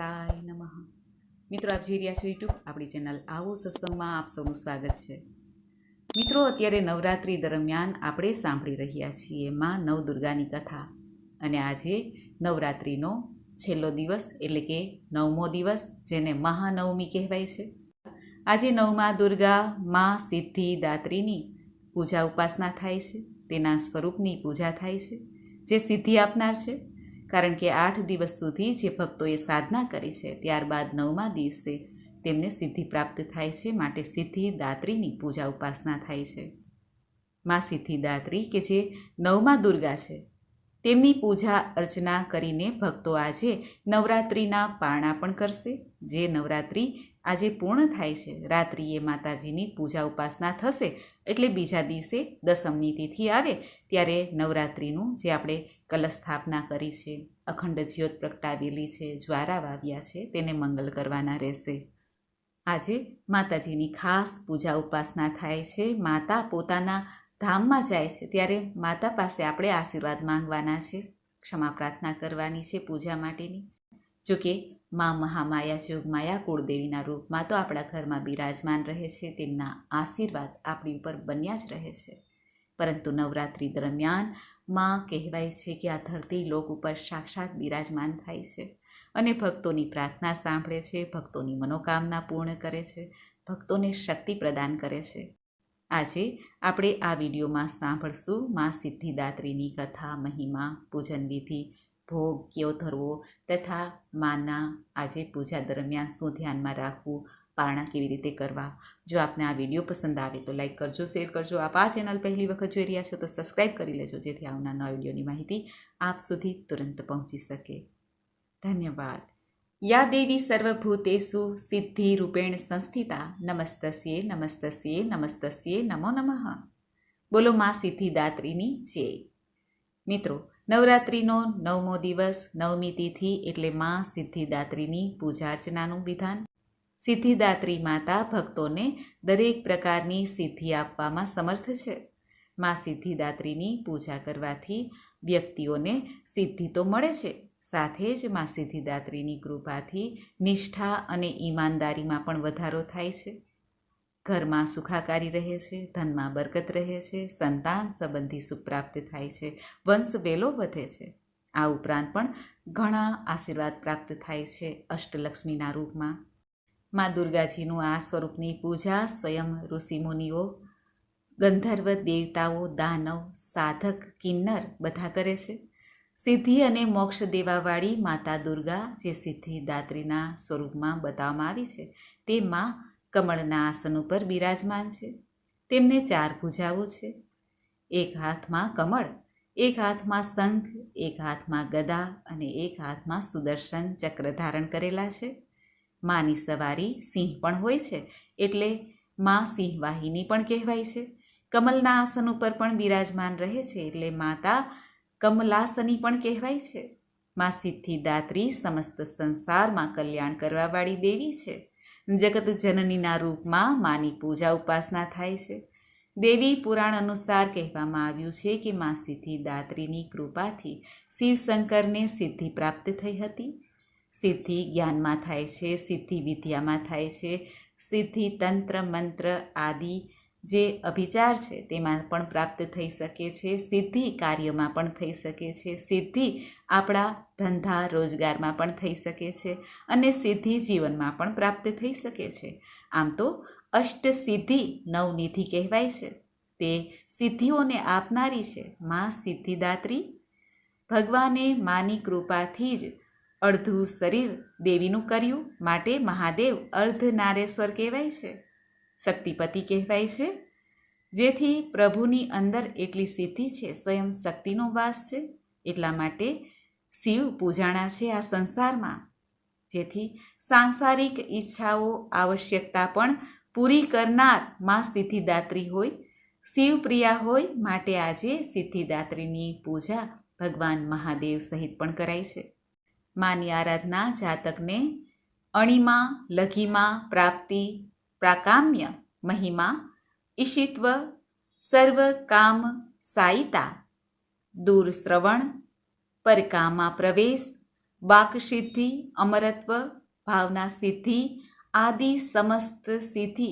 ગણેશાય નમઃ। મિત્રો, આપ જોઈ રહ્યા છો યુટ્યુબ આપણી ચેનલ આવો સત્સંગમાં આપ સૌનું સ્વાગત છે। મિત્રો, અત્યારે નવરાત્રિ દરમિયાન આપણે સાંભળી રહ્યા છીએ માં નવદુર્ગાની કથા, અને આજે નવરાત્રિનો છેલ્લો દિવસ એટલે કે 9મો દિવસ, જેને મહાનવમી કહેવાય છે। આજે નવમા દુર્ગા માં સિદ્ધિદાત્રીની પૂજા ઉપાસના થાય છે, તેના સ્વરૂપની પૂજા થાય છે, જે સિદ્ધિ આપનાર છે। કારણ કે 8 દિવસ સુધી જે ભક્તોએ સાધના કરી છે, ત્યારબાદ 9મા દિવસે તેમને સિદ્ધિ પ્રાપ્ત થાય છે, માટે સિદ્ધિદાત્રીની પૂજા ઉપાસના થાય છે। માં સિદ્ધિદાત્રી કે જે નવમા દુર્ગા છે, તેમની પૂજા અર્ચના કરીને ભક્તો આજે નવરાત્રિના પારણા પણ કરશે। જે નવરાત્રિ આજે પૂર્ણ થાય છે, રાત્રિએ માતાજીની પૂજા ઉપાસના થશે, એટલે બીજા દિવસે દસમની તિથિ આવે ત્યારે નવરાત્રિનું જે આપણે કલશ સ્થાપના કરી છે, અખંડ જ્યોત પ્રગટાવેલી છે, જ્વારા વાવ્યા છે, તેને મંગલ કરવાના રહેશે। આજે માતાજીની ખાસ પૂજા ઉપાસના થાય છે। માતા પોતાના ધામમાં જાય છે ત્યારે માતા પાસે આપણે આશીર્વાદ માંગવાના છે, ક્ષમા પ્રાર્થના કરવાની છે પૂજા માટેની। જોકે માં મહામાયા જોગમાયા કુળદેવીના રૂપમાં તો આપણા ઘરમાં બિરાજમાન રહે છે, તેમના આશીર્વાદ આપણી ઉપર બન્યા જ રહે છે। પરંતુ નવરાત્રિ દરમિયાન માં કહેવાય છે કે આ ધરતી લોક ઉપર સાક્ષાત બિરાજમાન થાય છે અને ભક્તોની પ્રાર્થના સાંભળે છે, ભક્તોની મનોકામના પૂર્ણ કરે છે, ભક્તોને શક્તિ પ્રદાન કરે છે। આજે આપણે આ વિડીયોમાં સાંભળશું માં સિદ્ધિદાત્રીની કથા, મહિમા, પૂજન વિધિ, ભોગ કેવો ધરવો તથા માના આજે પૂજા દરમિયાન શું ધ્યાનમાં રાખવું, પારણા કેવી રીતે કરવા। જો આપને આ વિડીયો પસંદ આવે તો લાઈક કરજો, શેર કરજો। આપ આ ચેનલ પહેલી વખત જોઈ રહ્યા છો તો સબસ્ક્રાઈબ કરી લેજો, જેથી આવનાર નવા વિડીયોની માહિતી આપ સુધી તુરંત પહોંચી શકે। ધન્યવાદ। યા દેવી સર્વભૂતેષુ સિદ્ધિરૂપેણ સંસ્થિતા નમસ્તસ્યે નમસ્તસ્યે નમસ્તસ્યે નમો નમઃ। બોલો માં સિદ્ધિદાત્રીની જય। મિત્રો, નવરાત્રિનો 9મો દિવસ, 9મી તિથિ એટલે માં સિદ્ધિદાત્રીની પૂજા અર્ચનાનું વિધાન। સિદ્ધિદાત્રી માતા ભક્તોને દરેક પ્રકારની સિદ્ધિ આપવામાં સમર્થ છે। માં સિદ્ધિદાત્રીની પૂજા કરવાથી વ્યક્તિઓને સિદ્ધિ તો મળે છે, સાથે જ માં સિદ્ધિદાત્રીની કૃપાથી નિષ્ઠા અને ઈમાનદારીમાં પણ વધારો થાય છે। ઘરમાં સુખાકારી રહે છે, ધનમાં બરકત રહે છે, સંતાન સંબંધી સુખ પ્રાપ્ત થાય છે, વંશ વેલો વધે છે। આ ઉપરાંત પણ ઘણા આશીર્વાદ પ્રાપ્ત થાય છે અષ્ટલક્ષ્મીના રૂપમાં। માં દુર્ગાજીનું આ સ્વરૂપની પૂજા સ્વયં ઋષિમુનિઓ, ગંધર્વ, દેવતાઓ, દાનવ, સાધક, કિન્નર બધા કરે છે। સિદ્ધિ અને મોક્ષ દેવાવાળી માતા દુર્ગા જે સિદ્ધિદાત્રીના સ્વરૂપમાં બતાવવામાં આવી છે, તે માં કમળના આસન ઉપર બિરાજમાન છે। તેમને 4 ભુજાઓ છે, એક હાથમાં કમળ, એક હાથમાં શંખ, એક હાથમાં ગદા અને એક હાથમાં સુદર્શન ચક્ર ધારણ કરેલા છે। માની સવારી સિંહ પણ હોય છે, એટલે માં સિંહવાહિની પણ કહેવાય છે। કમલના આસન ઉપર પણ બિરાજમાન રહે છે, એટલે માતા કમલાસની પણ કહેવાય છે। માં સિદ્ધિદાત્રી સમસ્ત સંસારમાં કલ્યાણ કરવાવાળી દેવી છે। જગત જનનીના રૂપમાં માની પૂજા ઉપાસના થાય છે। દેવી પુરાણ અનુસાર કહેવામાં આવ્યું છે કે માં સિદ્ધિદાત્રીની કૃપાથી શિવશંકરને સિદ્ધિ પ્રાપ્ત થઈ હતી। સિદ્ધિ જ્ઞાનમાં થાય છે, સિદ્ધિ વિદ્યામાં થાય છે, સિદ્ધિ તંત્ર મંત્ર આદિ જે અભિચાર છે તેમાં પણ પ્રાપ્ત થઈ શકે છે, સિદ્ધિ કાર્યમાં પણ થઈ શકે છે, સિદ્ધિ આપણા ધંધા રોજગારમાં પણ થઈ શકે છે અને સિદ્ધિ જીવનમાં પણ પ્રાપ્ત થઈ શકે છે। આમ તો અષ્ટસિદ્ધિ નવનિધિ કહેવાય છે, તે સિદ્ધિઓને આપનારી છે માં સિદ્ધિદાત્રી। ભગવાને માની કૃપાથી જ અડધું શરીર દેવીનું કર્યું, માટે મહાદેવ અર્ધનારેશ્વર કહેવાય છે, શક્તિપતિ કહેવાય છે। જેથી પ્રભુની અંદર એટલી સિદ્ધિ છે, સ્વયં શક્તિનો વાસ છે, એટલા માટે શિવ પૂજાણા છે આ સંસારમાં। જેથી સાંસારિક ઈચ્છાઓ આવશ્યકતા પણ પૂરી કરનાર માં સિદ્ધિદાત્રી હોય, શિવપ્રિયા હોય, માટે આજે સિદ્ધિદાત્રીની પૂજા ભગવાન મહાદેવ સહિત પણ કરાય છે। માની આરાધના જાતકને અણિમા, લઘિમા, પ્રાપ્તિ, પ્રાકામ્ય, મહિમા, ઈશિત્વ, સર્વ કામ સાયિતા, દૂર શ્રવણ, પરકામા પ્રવેશ, વાક સિદ્ધિ, અમરત્વ, ભાવના સિદ્ધિ આદિ સમસ્ત સિદ્ધિ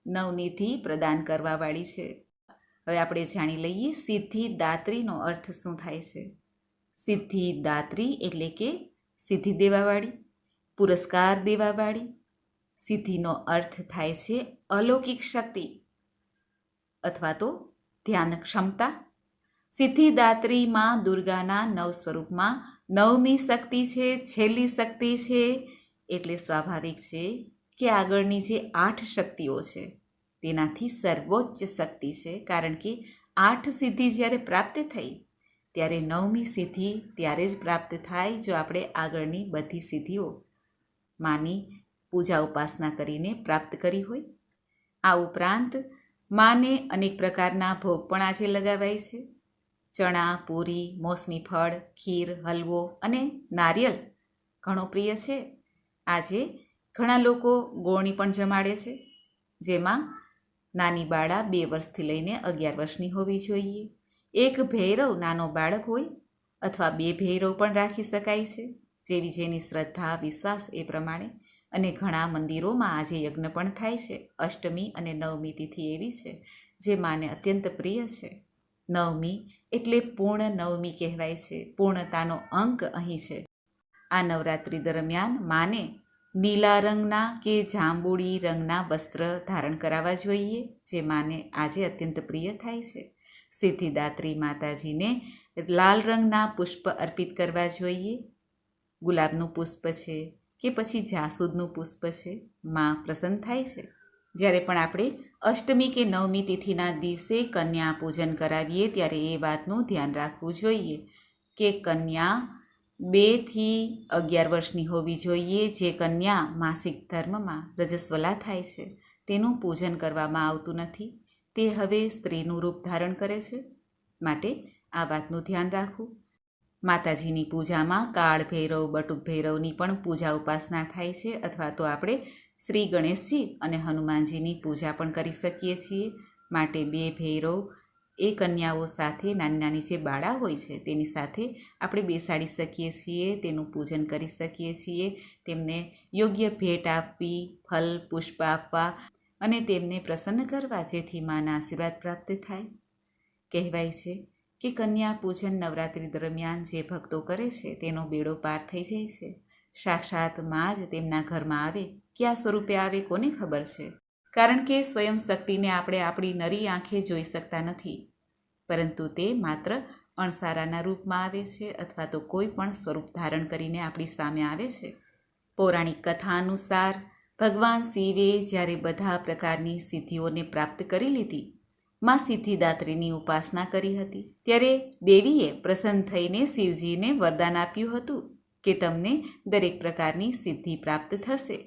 નવનિધિ પ્રદાન કરવાવાળી છે. હવે આપણે જાણી લઈએ સિદ્ધિદાત્રીનો અર્થ શું થાય છે. સિદ્ધિદાત્રી એટલે કે સિદ્ધિ દેવાવાળી, પુરસ્કાર દેવાવાળી. સિદ્ધિનો અર્થ થાય છે અલૌકિક શક્તિ અથવા તો ધ્યાન ક્ષમતા. સિદ્ધિદાત્રી માં દુર્ગાના નવ સ્વરૂપમાં નવમી શક્તિ છે, છેલ્લી શક્તિ છે. એટલે સ્વાભાવિક છે કે આગળની જે 8 શક્તિઓ છે તેનાથી સર્વોચ્ચ શક્તિ છે. કારણ કે 8 સિદ્ધિ જ્યારે પ્રાપ્ત થઈ ત્યારે નવમી સિદ્ધિ ત્યારે જ પ્રાપ્ત થાય જો આપણે આગળની બધી સિદ્ધિઓ માની પૂજા ઉપાસના કરીને પ્રાપ્ત કરી હોય. આ ઉપરાંત માને અનેક પ્રકારના ભોગ પણ આજે લગાવાય છે. ચણા, પૂરી, મોસમી ફળ, ખીર, હલવો અને નારિયેલ ઘણો પ્રિય છે. આજે ઘણા લોકો ગોળણી પણ જમાડે છે, જેમાં નાની બાળા 2 વર્ષથી લઈને 11 વર્ષની હોવી જોઈએ. એક ભૈરવ નાનો બાળક હોય અથવા 2 ભૈરવ પણ રાખી શકાય છે, જેવી જેની શ્રદ્ધા વિશ્વાસ એ પ્રમાણે. અને ઘણા મંદિરોમાં આજે યજ્ઞ પણ થાય છે. અષ્ટમી અને નવમી તિથિ એવી છે જે માને અત્યંત પ્રિય છે. નવમી એટલે પૂર્ણ નવમી કહેવાય છે. પૂર્ણતાનો અંક અહીં છે. આ નવરાત્રિ દરમિયાન માને નીલા રંગના કે જાંબુડી રંગના વસ્ત્ર ધારણ કરાવવા જોઈએ, જે માને આજે અત્યંત પ્રિય થાય છે. સિદ્ધિદાત્રી માતાજીને લાલ રંગના પુષ્પ અર્પિત કરવા જોઈએ. ગુલાબનું પુષ્પ છે કે પછી જાસૂદનું પુષ્પ છે, માં પ્રસન્ન થાય છે. જ્યારે પણ આપણે અષ્ટમી કે નવમી તિથિના દિવસે કન્યા પૂજન કરાવીએ ત્યારે એ વાતનું ધ્યાન રાખવું જોઈએ કે કન્યા 2 થી 11 વર્ષની હોવી જોઈએ. જે કન્યા માસિક ધર્મમાં રજસ્વલા થાય છે તેનું પૂજન કરવામાં આવતું નથી. તે હવે સ્ત્રીનું રૂપ ધારણ કરે છે, માટે આ વાતનું ધ્યાન રાખવું. માતાજીની પૂજામાં કાળ ભૈરવ, બટુક ભૈરવની પણ પૂજા ઉપાસના થાય છે. અથવા તો આપણે શ્રી ગણેશજી અને હનુમાનજીની પૂજા પણ કરી શકીએ છીએ. માટે 2 ભૈરવ એ કન્યાઓ સાથે નાની નાની જે બાળા હોય છે તેની સાથે આપણે બેસાડી શકીએ છીએ, તેનું પૂજન કરી શકીએ છીએ. તેમને યોગ્ય ભેટ આપવી, ફલ પુષ્પ આપવા અને તેમને પ્રસન્ન કરવા, જેથી માના આશીર્વાદ પ્રાપ્ત થાય. કહેવાય છે કે કન્યા પૂજન નવરાત્રિ દરમિયાન જે ભક્તો કરે છે તેનો બેડો પાર થઈ જાય છે. સાક્ષાત માં જ તેમના ઘરમાં આવે, કયા સ્વરૂપે આવે કોને ખબર છે. કારણ કે સ્વયં શક્તિને આપણે આપણી નરી આંખે જોઈ શકતા નથી, પરંતુ તે માત્ર અણસારાના રૂપમાં આવે છે અથવા તો કોઈ પણ સ્વરૂપ ધારણ કરીને આપણી સામે આવે છે. પૌરાણિક કથા અનુસાર ભગવાન શિવે જ્યારે બધા પ્રકારની સિદ્ધિઓને પ્રાપ્ત કરી લીધી, માં સિદ્ધિદાત્રીની ઉપાસના કરી હતી, ત્યારે દેવીએ પ્રસન્ન થઈને શિવજીને વરદાન આપ્યું હતું કે તમને દરેક પ્રકારની સિદ્ધિ પ્રાપ્ત થશે.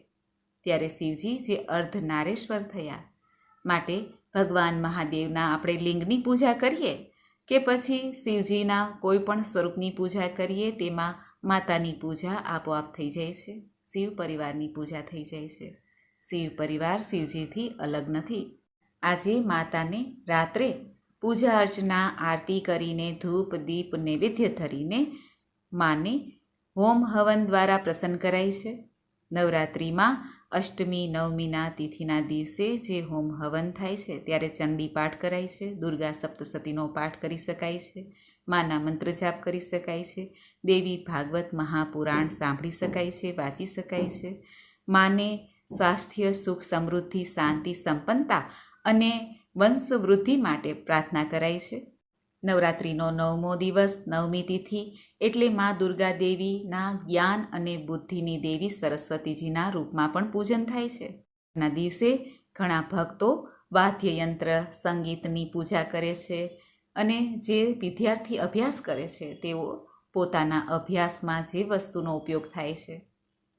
ત્યારે શિવજી જે અર્ધનારેશ્વર થયા. માટે ભગવાન મહાદેવના આપણે લિંગની પૂજા કરીએ કે પછી શિવજીના કોઈ પણ સ્વરૂપની પૂજા કરીએ, તેમાં માતાની પૂજા આપોઆપ થઈ જાય છે. શિવ પરિવારની પૂજા થઈ જાય છે. શિવ પરિવાર શિવજીથી અલગ નથી. આજે માતાને રાત્રે પૂજા અર્ચના આરતી કરીને ધૂપ દીપ નૈવેદ્ય ધરીને માને હોમ હવન દ્વારા પ્રસન્ન કરાય છે. નવરાત્રિમાં અષ્ટમી નવમીના તિથિના દિવસે જે હોમ હવન થાય છે ત્યારે ચંડી પાઠ કરાય છે. દુર્ગા સપ્તસતીનો પાઠ કરી શકાય છે. માના મંત્ર જાપ કરી શકાય છે. દેવી ભાગવત મહાપુરાણ સાંભળી શકાય છે, વાંચી શકાય છે. માને સ્વાસ્થ્ય, સુખ, સમૃદ્ધિ, શાંતિ, સંપન્નતા અને વંશ વૃદ્ધિ માટે પ્રાર્થના કરાય છે. નવરાત્રિનો 9મો દિવસ, નવમી તિથિ એટલે મા દુર્ગા દેવીના જ્ઞાન અને બુદ્ધિની દેવી સરસ્વતીજીના રૂપમાં પણ પૂજન થાય છે. ના દિવસે ઘણા ભક્તો વાદ્યયંત્ર સંગીતની પૂજા કરે છે અને જે વિદ્યાર્થી અભ્યાસ કરે છે તેઓ પોતાના અભ્યાસમાં જે વસ્તુનો ઉપયોગ થાય છે,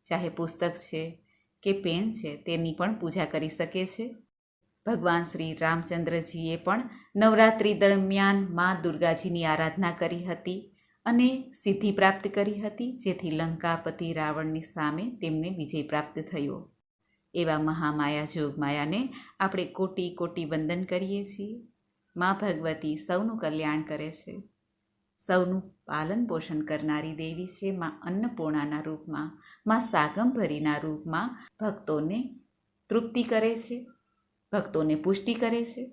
ચાહે પુસ્તક છે કે પેન છે, તેની પણ પૂજા કરી શકે છે. ભગવાન શ્રી રામચંદ્રજીએ પણ નવરાત્રિ દરમિયાન મા દુર્ગાજીની આરાધના કરી હતી અને સિદ્ધિ પ્રાપ્ત કરી હતી, જેથી લંકાપતિ રાવણની સામે તેમને વિજય પ્રાપ્ત થયો. એવા મહામાયા જોગમાયાને આપણે કોટી કોટી વંદન કરીએ છીએ. મા ભગવતી સૌનું કલ્યાણ કરે છે. સૌનું પાલન પોષણ કરનારી દેવી છે. માં અન્નપૂર્ણાના રૂપમાં, માં શાકંભરીના રૂપમાં ભક્તોને તૃપ્તિ કરે છે, ભક્તોને પુષ્ટિ કરે છે.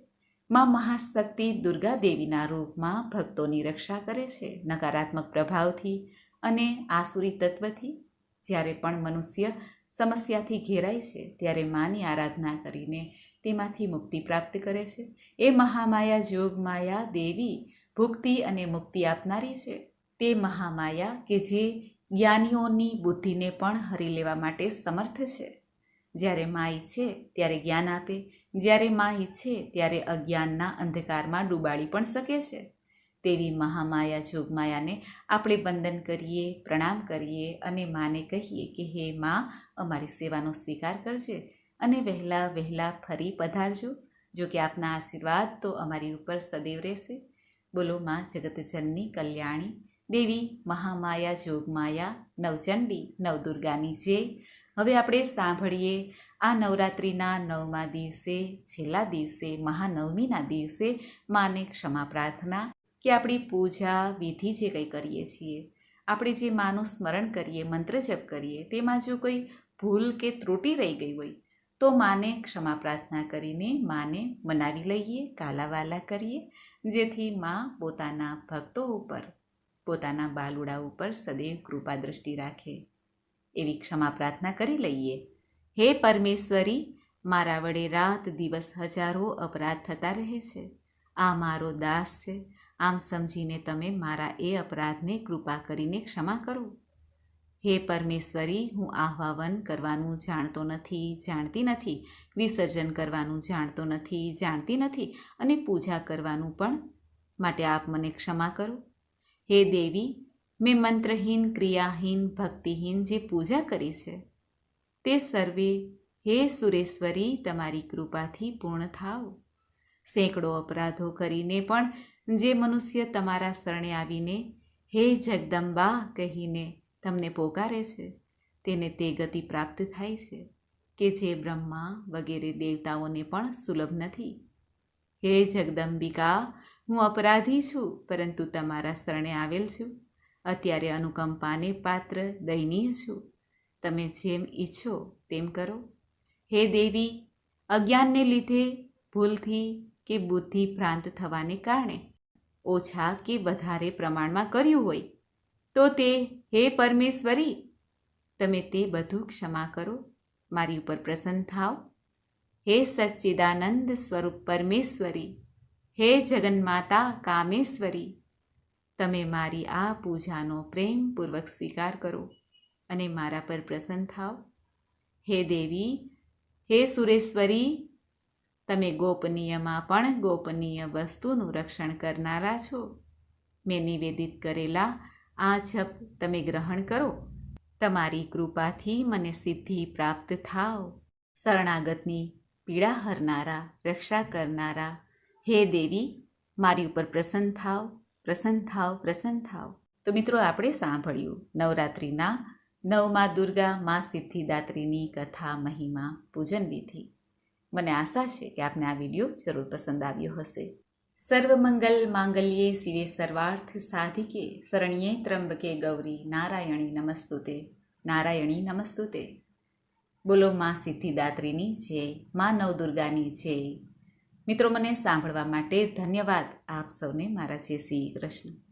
માં મહાશક્તિ દુર્ગા દેવીના રૂપમાં ભક્તોની રક્ષા કરે છે નકારાત્મક પ્રભાવથી અને આસુરી તત્વથી. જ્યારે પણ મનુષ્ય સમસ્યાથી ઘેરાય છે ત્યારે માની આરાધના કરીને તેમાંથી મુક્તિ પ્રાપ્ત કરે છે. એ મહામાયા જોગમાયા દેવી ભુક્તિ અને મુક્તિ આપનારી છે. તે મહામાયા કે જે જ્ઞાનીઓની બુદ્ધિને પણ હરી લેવા માટે સમર્થ છે. જ્યારે માં ઈચ્છે ત્યારે જ્ઞાન આપે, જ્યારે માં ઈચ્છે ત્યારે અજ્ઞાનના અંધકારમાં ડૂબાડી પણ શકે છે. તેવી મહામાયા જોગમાયાને આપણે વંદન કરીએ, પ્રણામ કરીએ અને માને કહીએ કે હે માં, અમારી સેવાનો સ્વીકાર કરજે અને વહેલા ફરી પધારજો. જો કે આપના આશીર્વાદ તો અમારી ઉપર સદૈવ રહેશે. બોલો માં જગતજનની કલ્યાણી દેવી મહામાયા જોગમાયા નવચંડી નવદુર્ગાની જય. હવે આપણે સાંભળીએ આ નવરાત્રિના 9મા દિવસે, છેલ્લા દિવસે, મહાનવમીના દિવસે માને ક્ષમા પ્રાર્થના કે આપણી પૂજા વિધિ જે કંઈ કરીએ છીએ, આપણે જે માનું સ્મરણ કરીએ, મંત્ર જપ કરીએ, તેમાં જો કોઈ ભૂલ કે ત્રુટિ રહી ગઈ હોય તો માને ક્ષમા પ્રાર્થના કરીને માને મનાવી લઈએ, કાલાવાલા કરીએ, જેથી માં પોતાના ભક્તો ઉપર, પોતાના બાલુડા ઉપર સદૈવ કૃપા દ્રષ્ટિ રાખે. એવી ક્ષમા પ્રાર્થના કરી લઈએ. હે પરમેશ્વરી, મારા વડે રાત દિવસ હજારો અપરાધ થતા રહે છે. આ મારો દાસ છે, આમ સમજીને તમે મારા એ અપરાધને કૃપા કરીને ક્ષમા કરો. હે પરમેશ્વરી, હું આહ્વાન કરવાનું જાણતો નથી, જાણતી નથી, વિસર્જન કરવાનું જાણતો નથી, જાણતી નથી અને પૂજા કરવાનું પણ, માટે આપ મને ક્ષમા કરો. હે દેવી, મેં મંત્રહીન, ક્રિયાહીન, ભક્તિહીન જે પૂજા કરી છે તે સર્વે હે સુરેશ્વરી તમારી કૃપાથી પૂર્ણ થાવ. સેંકડો અપરાધો કરીને પણ જે મનુષ્ય તમારા શરણે આવીને હે જગદંબા કહીને તમને પોકારે છે તેને તે ગતિ પ્રાપ્ત થાય છે કે જે બ્રહ્મા વગેરે દેવતાઓને પણ સુલભ નથી. હે જગદંબિકા, હું અપરાધી છું, પરંતુ તમારા શરણે આવેલ છું. અત્યારે અનુકંપાને પાત્ર દયનીય છું. તમે જેમ ઈચ્છો તેમ કરો. હે દેવી, અજ્ઞાનને લીધે ભૂલથી કે બુદ્ધિ ભ્રાંત થવાને કારણે ઓછા કે વધારે પ્રમાણમાં કર્યું હોય તો તે હે પરમેશ્વરી, તમે તે બધું ક્ષમા કરો, મારી ઉપર પ્રસન્ન થાવ. હે સચ્ચિદાનંદ સ્વરૂપ પરમેશ્વરી, હે જગન્માતા કામેશ્વરી, તમે મારી આ પૂજાનો પ્રેમપૂર્વક સ્વીકાર કરો અને મારા પર પ્રસન્ન થાવ. હે દેવી, હે સુરેશ્વરી, તમે ગોપનીયમાં પણ ગોપનીય વસ્તુનું રક્ષણ કરનારા છો. મેં નિવેદિત કરેલા આ જપ તમે ગ્રહણ કરો. તમારી કૃપાથી મને સિદ્ધિ પ્રાપ્ત થાવ. શરણાગતની પીડા હરનારા, રક્ષા કરનારા હે દેવી, મારી ઉપર પ્રસન્ન થાવ, પ્રસન્ન થાવ, પ્રસન્ન થાવ. તો મિત્રો, આપણે સાંભળ્યું નવરાત્રિના 9મા દુર્ગા મા સિદ્ધિદાત્રીની કથા, મહિમા, પૂજન વિધિ. મને આશા છે કે આપને આ વિડીયો જરૂર પસંદ આવ્યો હશે. સર્વમંગલ માંગલ્યે શિવે સર્વાર્થ સાધિકે શરણ્યે ત્રંબકે ગૌરી નારાયણી નમસ્તુતે, નારાયણી નમસ્તુતે. બોલો મા સિદ્ધિદાત્રીની જય, મા નવદુર્ગાની જય. મિત્રો, મને સાંભળવા માટે ધન્યવાદ. આપ સૌને મારા જય શ્રી કૃષ્ણ.